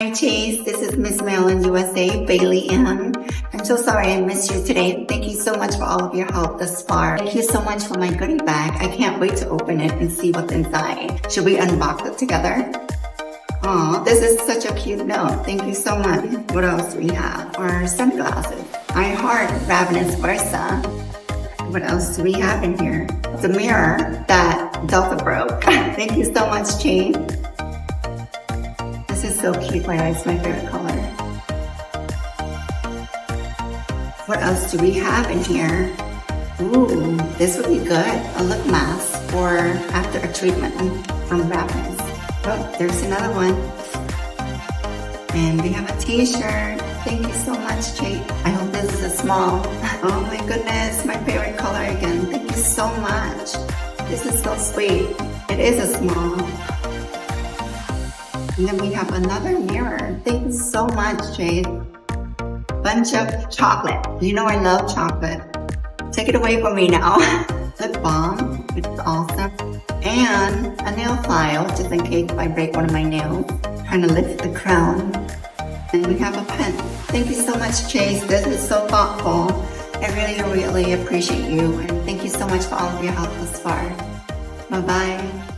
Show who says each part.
Speaker 1: Hi Chase, this is Miss Maryland USA, Bailey Ann. I'm so sorry I missed you today. Thank you so much for all of your help thus far. Thank you so much for my goodie bag. I can't wait to open it and see what's inside. Should we unbox it together? Aw, this is such a cute note. Thank you so much. What else do we have? Our sunglasses. I heart Revanesse Versa. What else do we have in here? The mirror that Delta broke. Thank you so much, Chase. This is so cute. My eyes, my favorite color. What else do we have in here? Ooh, this would be good. A lip mask for after a treatment from Revanesse. Oh, there's another one. And we have a t-shirt. Thank you so much, Chase. I hope this is a small. Oh my goodness, my favorite color again. Thank you so much. This is so sweet. It is a small. And then we have another mirror. Thank you so much, Chase. Bunch of chocolate. You know I love chocolate. Take it away from me now. Lip balm, which is awesome. And a nail file, just in case if I break one of my nails. Trying to lift the crown. And we have a pen. Thank you so much, Chase. This is so thoughtful. I really appreciate you. And thank you so much for all of your help thus far. Bye-bye.